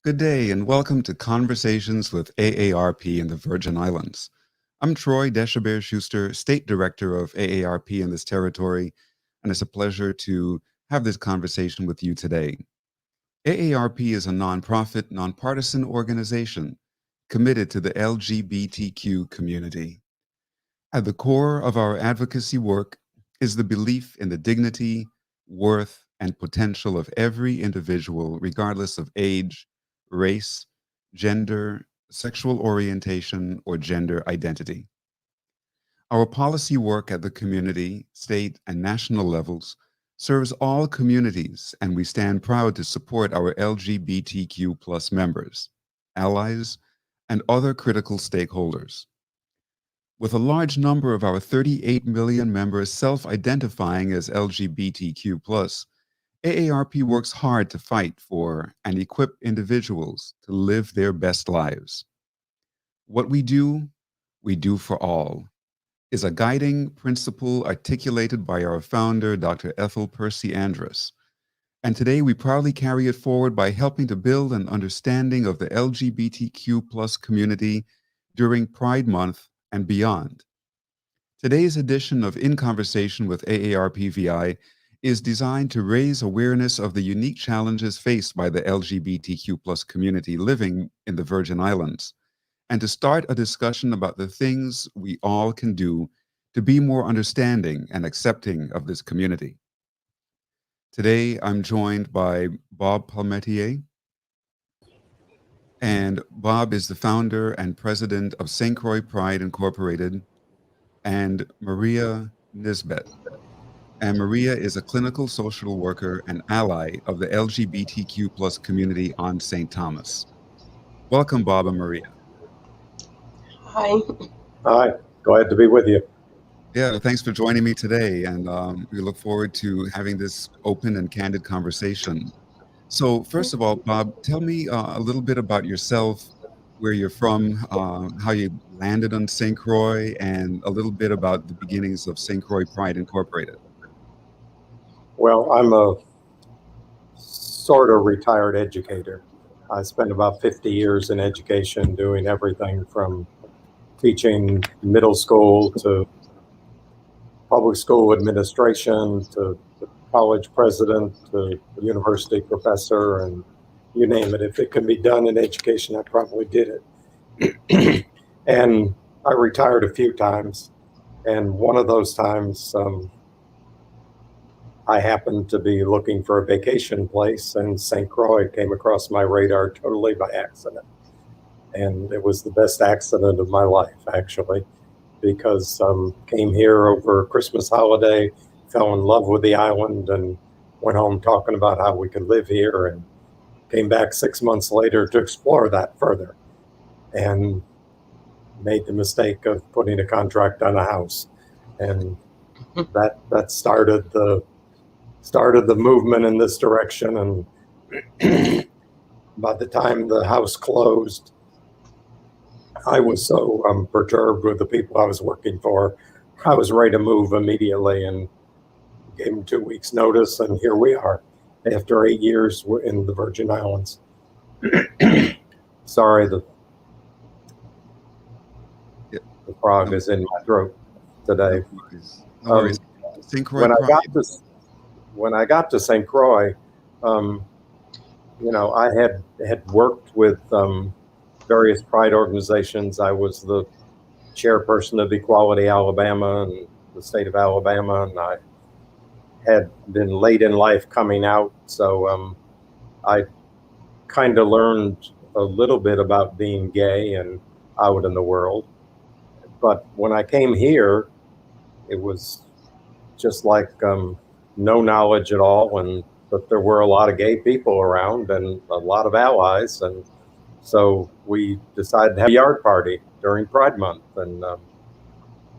Good day and welcome to Conversations with AARP in the Virgin Islands. I'm Troy Deshabert-Schuster, State Director of AARP in this territory, and it's a pleasure to have this conversation with you today. AARP is a nonprofit, nonpartisan organization committed to the LGBTQ community. At the core of our advocacy work is the belief in the dignity, worth, and potential of every individual, regardless of age, race, gender, sexual orientation, or gender identity. Our policy work at the community, state, and national levels serves all communities, and we stand proud to support our LGBTQ plus members, allies, and other critical stakeholders. With a large number of our 38 million members self-identifying as LGBTQ+, AARP works hard to fight for and equip individuals to live their best lives. What we do for all, is a guiding principle articulated by our founder, Dr. Ethel Percy Andrus. And today we proudly carry it forward by helping to build an understanding of the LGBTQ+ community during Pride Month and beyond. Today's edition of In Conversation with AARP-VI is designed to raise awareness of the unique challenges faced by the LGBTQ+ community living in the Virgin Islands, and to start a discussion about the things we all can do to be more understanding and accepting of this community. Today, I'm joined by Bob Palmatier, and Bob is the founder and president of St. Croix Pride Incorporated, and Muria Nisbett. And Muria is a clinical social worker and ally of the LGBTQ+ community on St. Thomas. Welcome, Bob and Muria. Hi. Hi, glad to be with you. Yeah, thanks for joining me today, and we look forward to having this open and candid conversation. So first of all, Bob, tell me a little bit about yourself, where you're from, how you landed on St. Croix, and a little bit about the beginnings of St. Croix Pride Incorporated. Well, I'm a sort of retired educator. I spent about 50 years in education doing everything from teaching middle school to public school administration to college president to university professor, and you name it. If it can be done in education, I probably did it. And I retired a few times, and one of those times I happened to be looking for a vacation place, and St. Croix came across my radar totally by accident. And it was the best accident of my life, actually, because came here over Christmas holiday, fell in love with the island, and went home talking about how we could live here, and came back 6 months later to explore that further, and made the mistake of putting a contract on a house, and that started the movement in this direction. And by the time the house closed, I was so perturbed with the people I was working for, I was ready to move immediately, and gave them 2 weeks notice, and here we are after 8 years in the Virgin Islands. Sorry, the frog is in my throat today. When I got to St. Croix, I had worked with various pride organizations. I was the chairperson of Equality Alabama and the state of Alabama, and I had been late in life coming out, so I kind of learned a little bit about being gay and out in the world. But when I came here, it was just like no knowledge at all, but there were a lot of gay people around and a lot of allies, and so we decided to have a yard party during Pride Month, and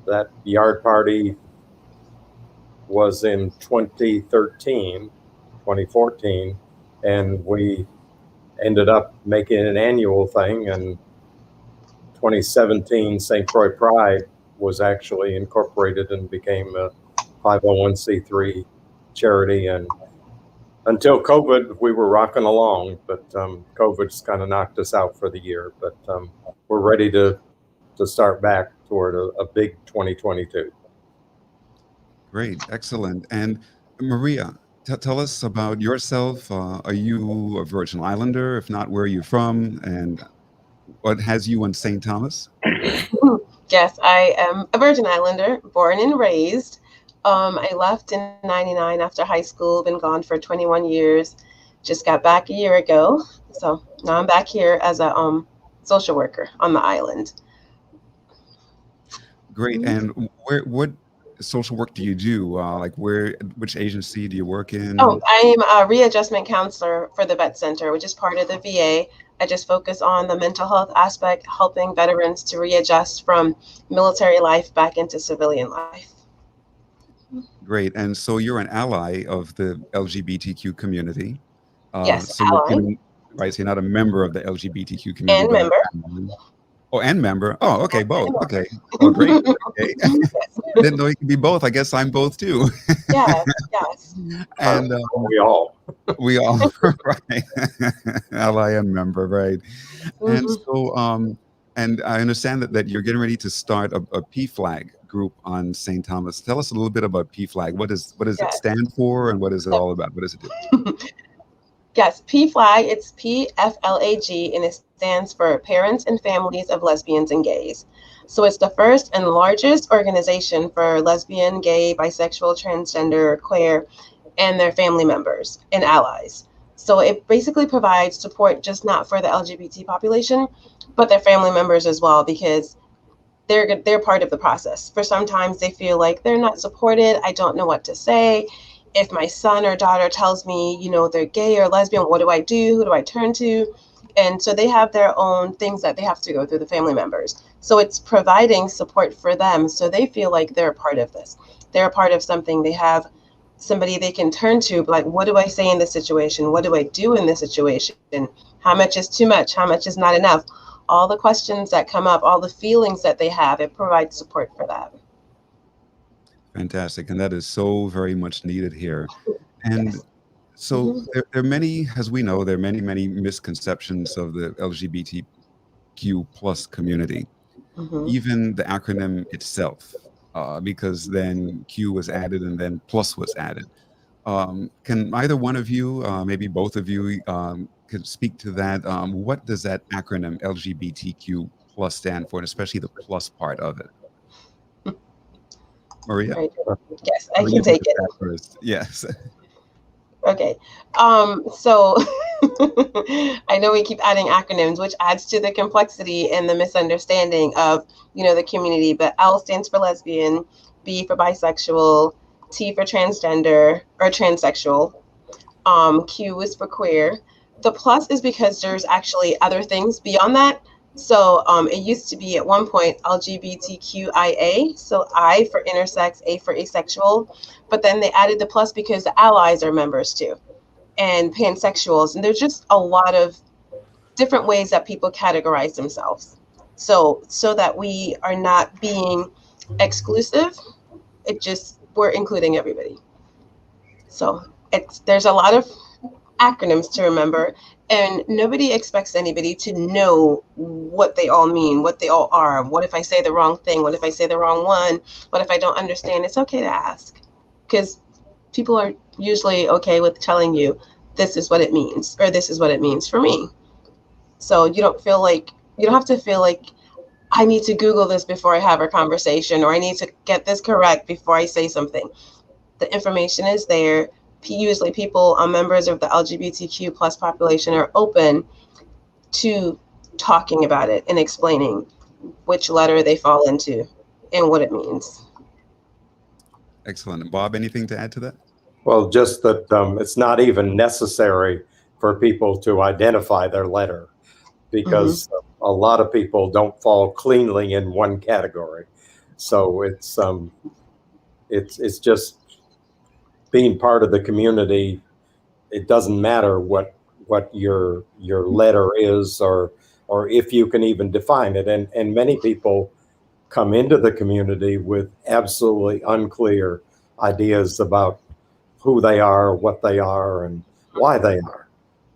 that yard party was in 2014, and we ended up making an annual thing. And 2017, St. Croix Pride was actually incorporated and became a 501c3 charity, and Until COVID, we were rocking along, but COVID's kind of knocked us out for the year. But we're ready to start back toward a big 2022. Great, excellent. And Maria, tell us about yourself. Are you a Virgin Islander? If not, where are you from? And what has you on St. Thomas? Yes, I am a Virgin Islander, born and raised. I left in '99 after high school, been gone for 21 years, just got back a year ago. So now I'm back here as a social worker on the island. Great. And what social work do you do? Like which agency do you work in? Oh, I'm a readjustment counselor for the Vet Center, which is part of the VA. I just focus on the mental health aspect, helping veterans to readjust from military life back into civilian life. Great. And so you're an ally of the LGBTQ community. Yes, So ally right, so you're not a member of the LGBTQ community, and but member. and member. Oh, okay, both. Okay. Oh, great. Okay. Didn't know you could be both. I guess I'm both too. Yes, yes. And We all. right. Ally and member, right. And so and I understand that you're getting ready to start a PFLAG group on St. Thomas. Tell us a little bit about PFLAG. What does it Yes. stand for, and what is it all about? What does it do? Yes, PFLAG, it's PFLAG, and it stands for Parents and Families of Lesbians and Gays. So it's the first and largest organization for lesbian, gay, bisexual, transgender, queer, and their family members and allies. So it basically provides support just not for the LGBT population, but their family members as well, because they're part of the process. For sometimes they feel like they're not supported. I don't know what to say. If my son or daughter tells me, they're gay or lesbian, what do I do? Who do I turn to? And so they have their own things that they have to go through, the family members. So it's providing support for them so they feel like they're a part of this. They're a part of something. They have somebody they can turn to, like, what do I say in this situation? What do I do in this situation? How much is too much? How much is not enough? All the questions that come up, all the feelings that they have, it provides support for that. Fantastic. And that is so very much needed here. And Yes. so there are many, as we know, there are many, many misconceptions of the LGBTQ plus community, even the acronym itself, because then Q was added and then plus was added. Can either one of you, maybe both of you, could speak to that? What does that acronym LGBTQ plus stand for, and especially the plus part of it? Maria? Right. Yes, I Maria, can take it. that first. Yes. Okay. So I know we keep adding acronyms, which adds to the complexity and the misunderstanding of, the community. But L stands for lesbian, B for bisexual, T for transgender or transsexual, Q is for queer. The plus is because there's actually other things beyond that. So it used to be at one point LGBTQIA, so I for intersex, A for asexual, but then they added the plus because the allies are members too, and pansexuals, and there's just a lot of different ways that people categorize themselves. So that we are not being exclusive, we're including everybody. So there's a lot of acronyms to remember, and nobody expects anybody to know what they all mean, what they all are. What if I say the wrong thing? What if I say the wrong one? What if I don't understand? It's okay to ask, because people are usually okay with telling you this is what it means, or this is what it means for me. So you don't have to feel like I need to Google this before I have a conversation, or I need to get this correct before I say something. The information is there. Usually people, members of the LGBTQ plus population, are open to talking about it and explaining which letter they fall into and what it means. Excellent. Bob, anything to add to that? Well, just that it's not even necessary for people to identify their letter, because a lot of people don't fall cleanly in one category. So it's just being part of the community. It doesn't matter what your letter is, or if you can even define it. And many people come into the community with absolutely unclear ideas about who they are, what they are, and why they are.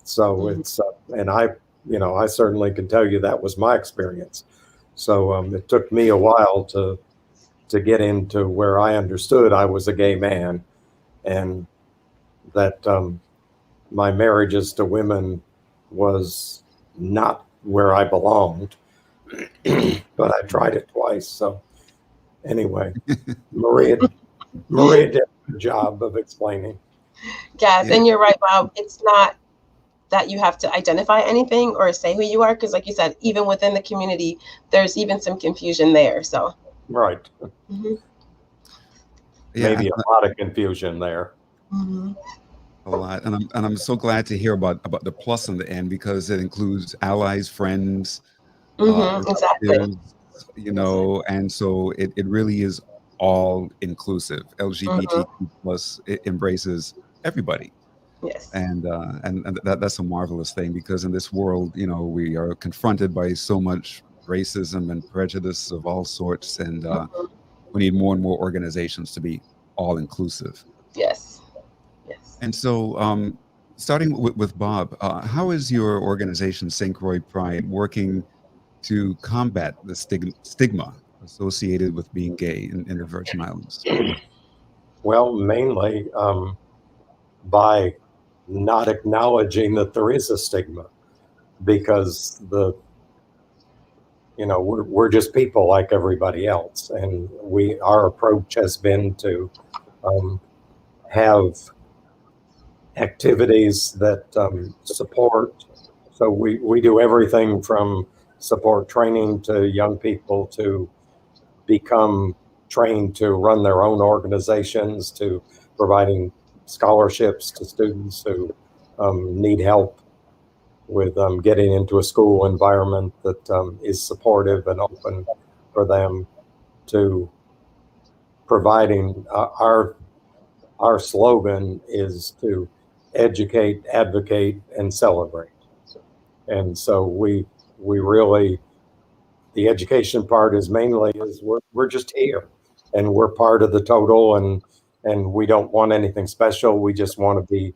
So Mhm. it's, and I certainly can tell you that was my experience. So it took me a while to get into where I understood I was a gay man, and that my marriages to women was not where I belonged, but I tried it twice. So anyway, Maria did a good job of explaining. Yes, Yeah, and you're right, Bob. It's not that you have to identify anything or say who you are, because like you said, even within the community, there's even some confusion there. So, Right. mhm, yeah, Maybe a lot of confusion there. mhm, a lot, and I'm so glad to hear about the plus in the end because it includes allies, friends, exactly. relatives, and so it really is all inclusive. Mhm, LGBTQ plus it embraces everybody, yes. and that's a marvelous thing because in this world, we are confronted by so much racism and prejudice of all sorts, and Mhm, we need more and more organizations to be all inclusive. yes. Yes. And so, starting with Bob, how is your organization, St. Croix Pride, working to combat the stigma associated with being gay in the Virgin Islands? Well, mainly by not acknowledging that there is a stigma, because we're just people like everybody else, and our approach has been to um, have activities that support. So we do everything from support training to young people to become trained to run their own organizations, to providing scholarships to students who need help with getting into a school environment that is supportive and open for them, to providing our slogan is to educate, advocate, and celebrate. And so we really, the education part is mainly is we're just here, and we're part of the total, and we don't want anything special. We just want to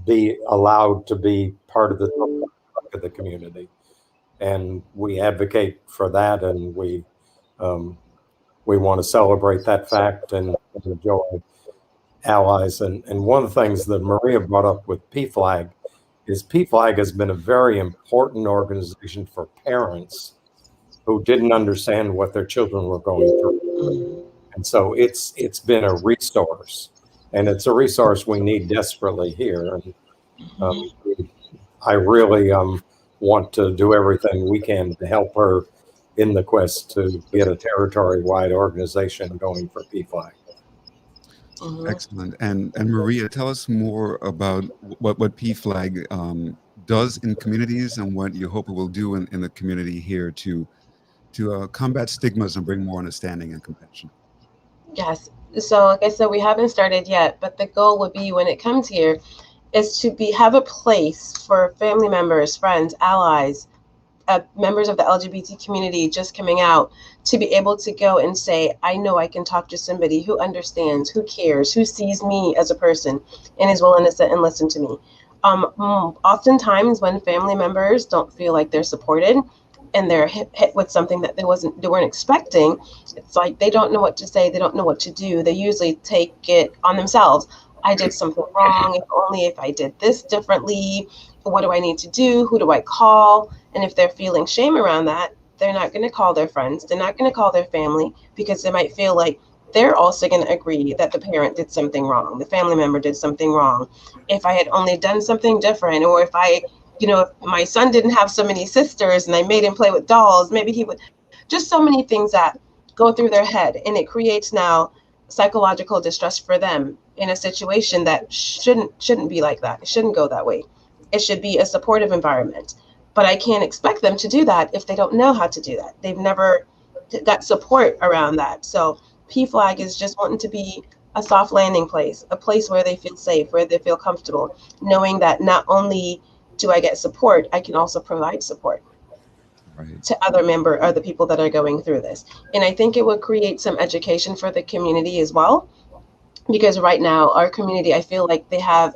be allowed to be part of the total of the community, and we advocate for that, and um, we want to celebrate that fact and enjoy allies. And one of the things that Maria brought up with PFLAG is PFLAG has been a very important organization for parents who didn't understand what their children were going through. Mhm. And so it's been a resource, and it's a resource we need desperately here. And Mhm. I really want to do everything we can to help her in the quest to get a territory-wide organization going for PFLAG. Mhm. Excellent. And Maria, tell us more about what PFLAG does in communities and what you hope it will do in the community here to combat stigmas and bring more understanding and compassion. Yes. So, like I said, we haven't started yet, but the goal would be when it comes here is to have a place for family members, friends, allies, members of the LGBT community just coming out to be able to go and say, I know I can talk to somebody who understands, who cares, who sees me as a person and is willing to sit and listen to me. Oftentimes when family members don't feel like they're supported and they're hit with something that they weren't expecting, it's like they don't know what to say, they don't know what to do. They usually take it on themselves. I did something wrong. If only if I did this differently. What do I need to do? Who do I call? And if they're feeling shame around that, they're not going to call their friends. They're not going to call their family because they might feel like they're also going to agree that the parent did something wrong, the family member did something wrong. If I had only done something different, or if my son didn't have so many sisters and I made him play with dolls, maybe he would. Just so many things that go through their head, and it creates now psychological distress for them in a situation that shouldn't be like that. It shouldn't go that way. It should be a supportive environment. But I can't expect them to do that if they don't know how to do that. They've never got support around that. So PFLAG is just wanting to be a soft landing place, a place where they feel safe, where they feel comfortable, knowing that not only do I get support, I can also provide support Right. to other people that are going through this. And I think it would create some education for the community as well, because right now our community, I feel like they have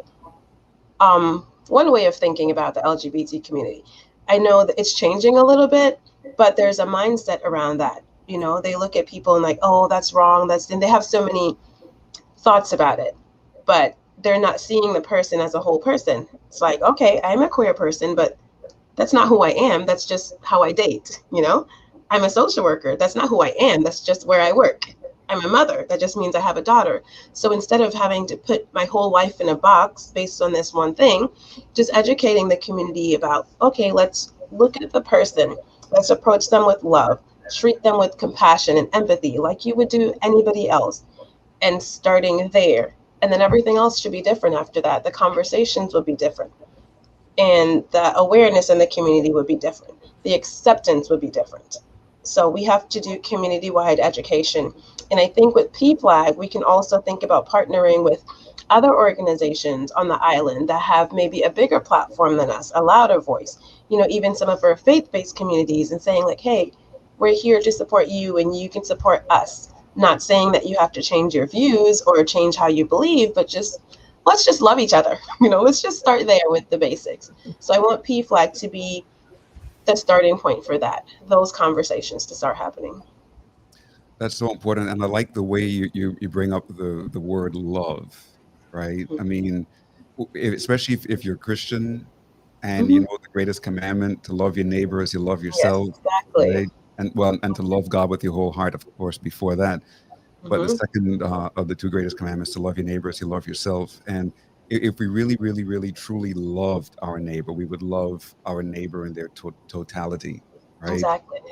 one way of thinking about the LGBT community. I know that it's changing a little bit, but there's a mindset around that. You know, they look at people and like, oh, that's wrong. And they have so many thoughts about it, but they're not seeing the person as a whole person. It's like, okay, I'm a queer person, but that's not who I am. That's just how I date. You know, I'm a social worker. That's not who I am. That's just where I work. I'm a mother. That just means I have a daughter. So instead of having to put my whole life in a box based on this one thing, just educating the community about, okay, let's look at the person. Let's approach them with love, treat them with compassion and empathy like you would do anybody else, and starting there. And then everything else should be different after that. The conversations will be different. And the awareness in the community would be different. The acceptance would be different. So we have to do community-wide education. And I think with PFLAG, we can also think about partnering with other organizations on the island that have maybe a bigger platform than us, a louder voice, you know, even some of our faith-based communities, and saying like, hey, we're here to support you and you can support us. Not saying that you have to change your views or change how you believe, but just let's just love each other. You know, let's just start there with the basics. So I want PFLAG to be the starting point for that, those conversations to start happening. That's so important, and I like the way you bring up the word love, right? I mean, especially if you're Christian, and you know the greatest commandment to love your neighbor as you love Yes, yourself, exactly. right? And to love God with your whole heart, of course, before that. But the second of the two greatest commandments, to love your neighbor as you love yourself. And if we really, really, really, truly loved our neighbor, we would love our neighbor in their totality, right?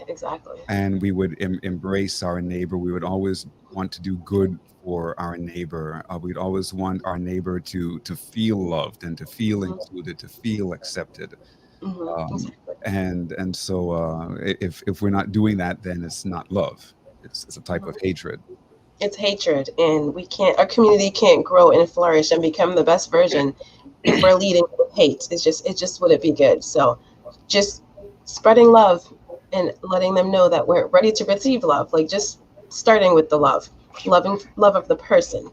Exactly. And we would embrace our neighbor. We would always want to do good for our neighbor. We'd always want our neighbor to feel loved and to feel included, to feel accepted. And so if we're not doing that, then it's not love. It's a type of hatred. It's hatred, and our community can't grow and flourish and become the best version if we're leading with hate. It just wouldn't be good. So just spreading love and letting them know that we're ready to receive love, like just starting with the love of the person.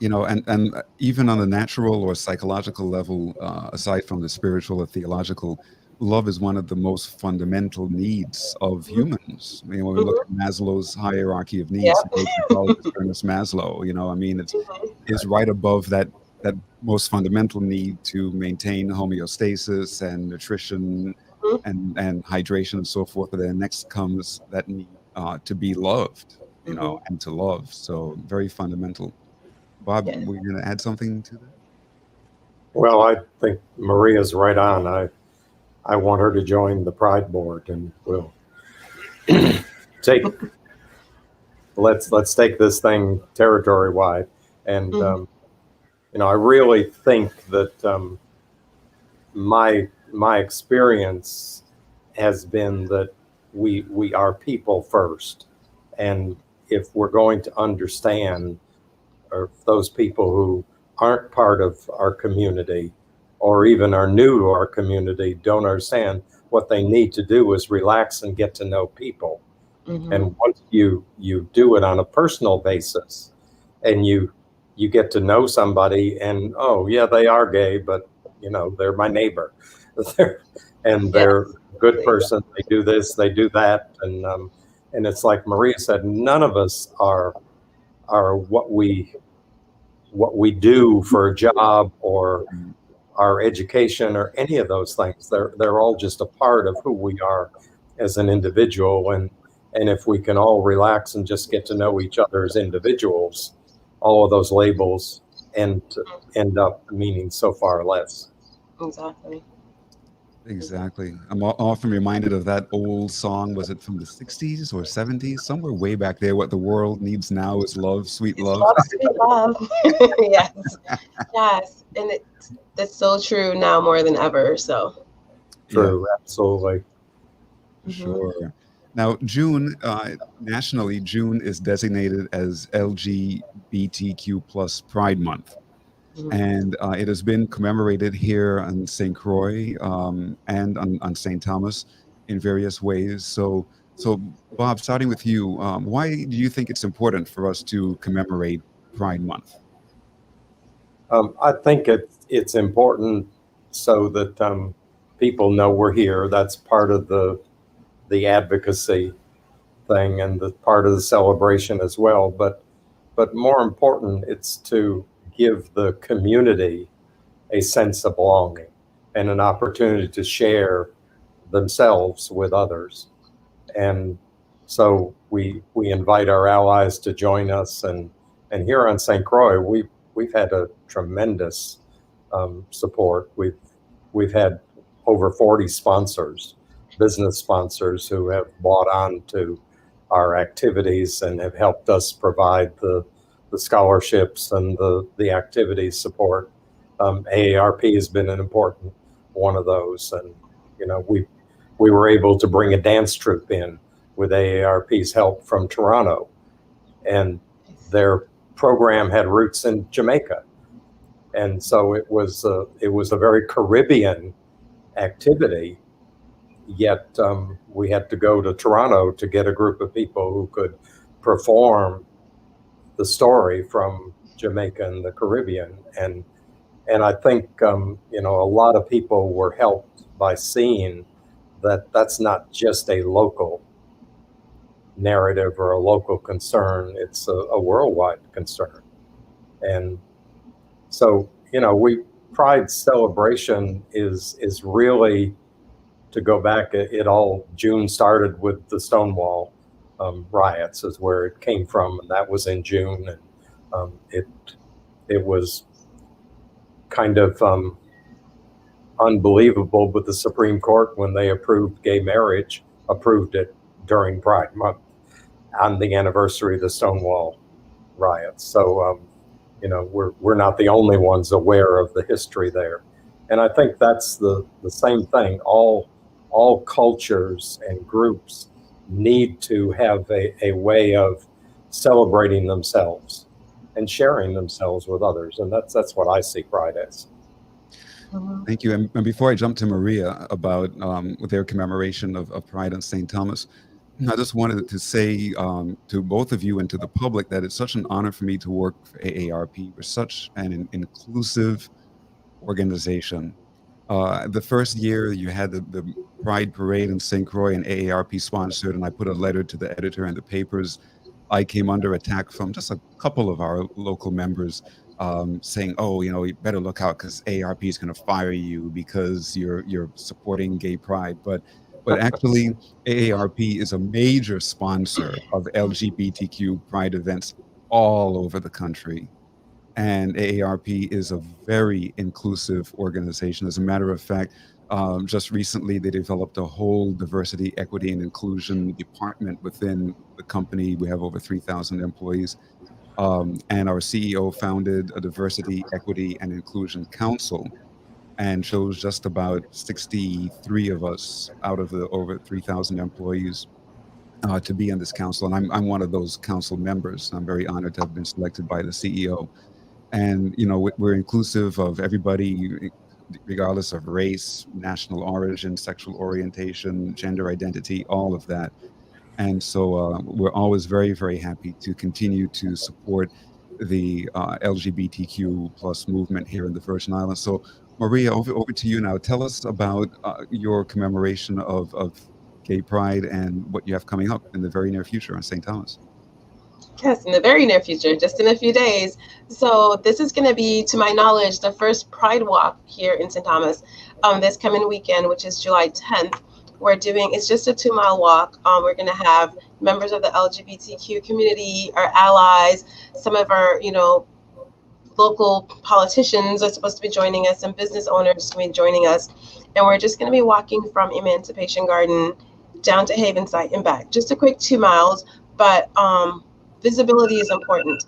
You know, and even on a natural or psychological level, aside from the spiritual or theological, love is one of the most fundamental needs of humans. I mean, when we look at Maslow's hierarchy of needs, the great psychologist Ernest Maslow, you know, I mean, it's right above that most fundamental need to maintain homeostasis and nutrition and hydration and so forth. But then next comes that need to be loved, you know, and to love. So very fundamental. Bob, were you going to add something to that? Well, I think Maria's right on. I want her to join the Pride Board, and we'll let's take this thing territory wide. And you know, I really think that my experience has been that we are people first, and if we're going to understand, or those people who aren't part of our community or even are new to our community don't understand, what they need to do is relax and get to know people. And once you do it on a personal basis, and you get to know somebody, and oh yeah, they are gay, but you know, they're my neighbor. They're a good person. They do this, they do that, and it's like Maria said, none of us are what we do for a job or our education or any of those things. They're all just a part of who we are as an individual. And if we can all relax and just get to know each other as individuals, all of those labels end up meaning so far less. Exactly. I'm often reminded of that old song. Was it from the 60s or 70s? Somewhere way back there. What the world needs now is love, sweet love. Sweet love. Yes. And that's so true now more than ever. So true, absolutely. Sure. Now, June, nationally, June is designated as LGBTQ plus Pride Month. And it has been commemorated here on St. Croix and on St. Thomas in various ways. So Bob, starting with you, why do you think it's important for us to commemorate Pride Month? I think it's important so that people know we're here. That's part of the advocacy thing and the part of the celebration as well. But more important, it's to give the community a sense of belonging and an opportunity to share themselves with others. And so we invite our allies to join us. And here on St. Croix, we've had a tremendous support. We've had over 40 sponsors, business sponsors, who have bought on to our activities and have helped us provide the scholarships and the activities support. AARP has been an important one of those. And, you know, we were able to bring a dance troupe in with AARP's help from Toronto. And their program had roots in Jamaica. And so it was a very Caribbean activity, yet we had to go to Toronto to get a group of people who could perform the story from Jamaica and the Caribbean. And I think, you know, a lot of people were helped by seeing that that's not just a local narrative or a local concern, it's a worldwide concern. And so, you know, Pride celebration is really, to go back, June started with the Stonewall riots is where it came from, and that was in June. And it was kind of unbelievable, but the Supreme Court, when they approved gay marriage, approved it during Pride Month on the anniversary of the Stonewall riots. So, you know, we're not the only ones aware of the history there. And I think that's the same thing. All cultures and groups need to have a way of celebrating themselves and sharing themselves with others. And that's what I see Pride as. Thank you. And before I jump to Muria about their commemoration of Pride on St. Thomas, I just wanted to say to both of you and to the public that it's such an honor for me to work for AARP. We're such an inclusive organization. The first year you had the Pride Parade in St. Croix, and AARP sponsored, and I put a letter to the editor and the papers. I came under attack from just a couple of our local members saying, oh, you know, you better look out because AARP is going to fire you because you're supporting gay pride. But actually, AARP is a major sponsor of LGBTQ pride events all over the country. And AARP is a very inclusive organization. As a matter of fact, just recently they developed a whole diversity, equity, and inclusion department within the company. We have over 3,000 employees. And our CEO founded a diversity, equity, and inclusion council and chose just about 63 of us out of the over 3,000 employees to be on this council. And I'm one of those council members. I'm very honored to have been selected by the CEO. And, you know, we're inclusive of everybody, regardless of race, national origin, sexual orientation, gender identity, all of that. And so we're always very, very happy to continue to support the LGBTQ plus movement here in the Virgin Islands. So Muria, over to you now. Tell us about your commemoration of Gay Pride and what you have coming up in the very near future on St. Thomas. Yes, in the very near future, just in a few days. So this is going to be, to my knowledge, the first Pride Walk here in St. Thomas this coming weekend, which is July 10th. It's just a 2-mile walk. We're going to have members of the LGBTQ community, our allies, some of our, you know, local politicians are supposed to be joining us, and business owners will be joining us. And we're just going to be walking from Emancipation Garden down to Havenside and back. Just a quick 2 miles, but visibility is important.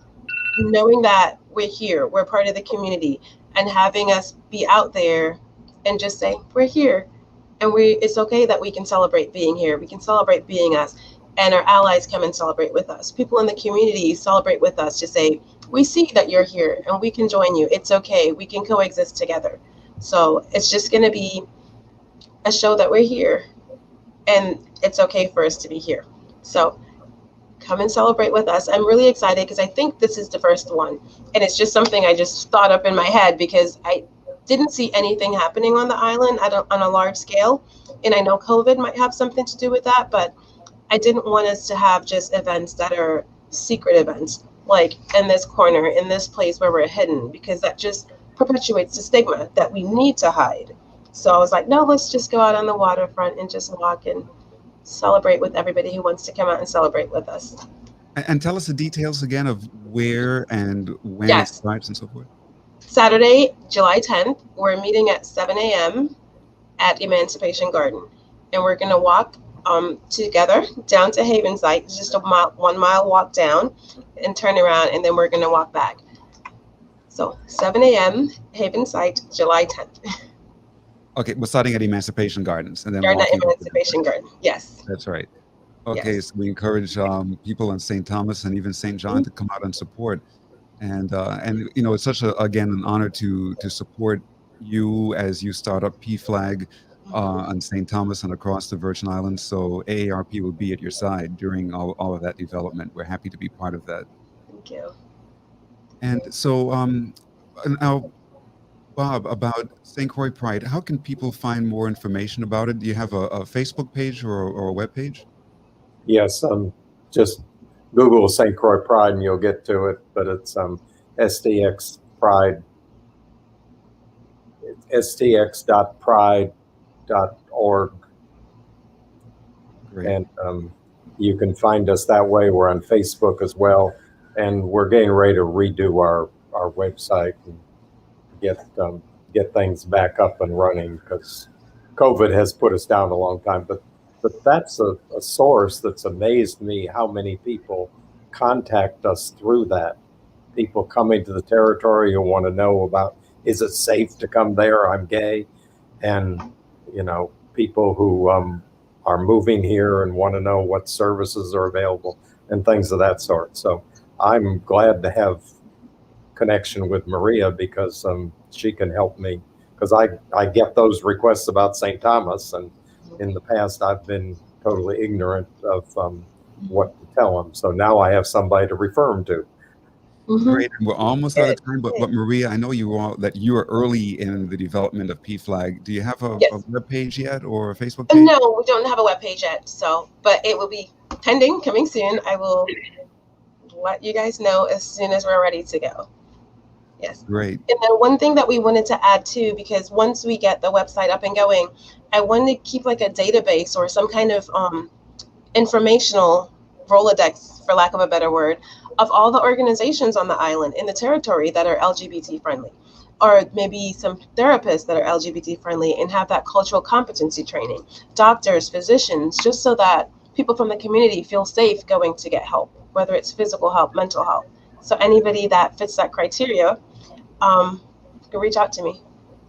Knowing that we're here, we're part of the community, and having us be out there and just say, we're here. And it's okay that we can celebrate being here. We can celebrate being us. And our allies come and celebrate with us. People in the community celebrate with us to say, we see that you're here and we can join you. It's okay. We can coexist together. So it's just going to be a show that we're here and it's okay for us to be here. So come and celebrate with us. I'm really excited because I think this is the first one. And it's just something I just thought up in my head because I didn't see anything happening on the island on a large scale. And I know COVID might have something to do with that, but I didn't want us to have just events that are secret events, like in this corner, in this place where we're hidden, because that just perpetuates the stigma that we need to hide. So I was like, no, let's just go out on the waterfront and just walk and celebrate with everybody who wants to come out and celebrate with us. And tell us the details again of where and when it Yes. starts and so forth. Saturday, July 10th, we're meeting at 7 a.m. at Emancipation Garden. And we're going to walk together down to Haven Site. It's just a 1 mile walk down and turn around, and then we're going to walk back. So 7 a.m. Haven Site, July 10th. Okay, we're starting at Emancipation Gardens and then Garden at walking. Emancipation Garden. Yes. That's right. Okay, Yes. so we encourage people in St. Thomas and even St. John to come out and support. And you know, it's such again an honor to support you as you start up PFLAG on St. Thomas and across the Virgin Islands. So AARP will be at your side during all of that development. We're happy to be part of that. Thank you. And so now, Bob, about St. Croix Pride, how can people find more information about it? Do you have a Facebook page or a web page? Yes, just Google St. Croix Pride and you'll get to it, but it's STX Pride, stx.pride.org. Great. And you can find us that way. We're on Facebook as well. And we're getting ready to redo our website and get things back up and running because COVID has put us down a long time. But that's a source that's amazed me how many people contact us through that. People coming to the territory who want to know about, is it safe to come there? I'm gay. And, you know, people who are moving here and want to know what services are available and things of that sort. So I'm glad to have connection with Muria because she can help me because I get those requests about St. Thomas, and in the past I've been totally ignorant of what to tell them. So now I have somebody to refer them to. Great. And we're almost out of time, but Muria, I know you are early in the development of PFLAG. Do you have a web page yet or a Facebook page? No, we don't have a web page yet. So, but it will be pending, coming soon. I will let you guys know as soon as we're ready to go. Yes. Great. And then one thing that we wanted to add too, because once we get the website up and going, I wanted to keep like a database or some kind of informational Rolodex, for lack of a better word, of all the organizations on the island in the territory that are LGBT friendly, or maybe some therapists that are LGBT friendly, and have that cultural competency training, doctors, physicians, just so that people from the community feel safe going to get help, whether it's physical help, mental help. So anybody that fits that criteria, can reach out to me.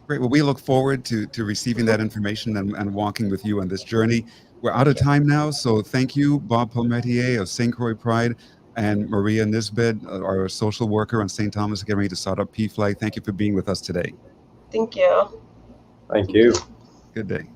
Great. Well, we look forward to receiving that information and walking with you on this journey. We're out of time now, so thank you, Bob Palmatier of St. Croix Pride, and Muria Nisbett, our social worker on St. Thomas, getting ready to start up PFLAG. Thank you for being with us today. Thank you. Thank you. Good day.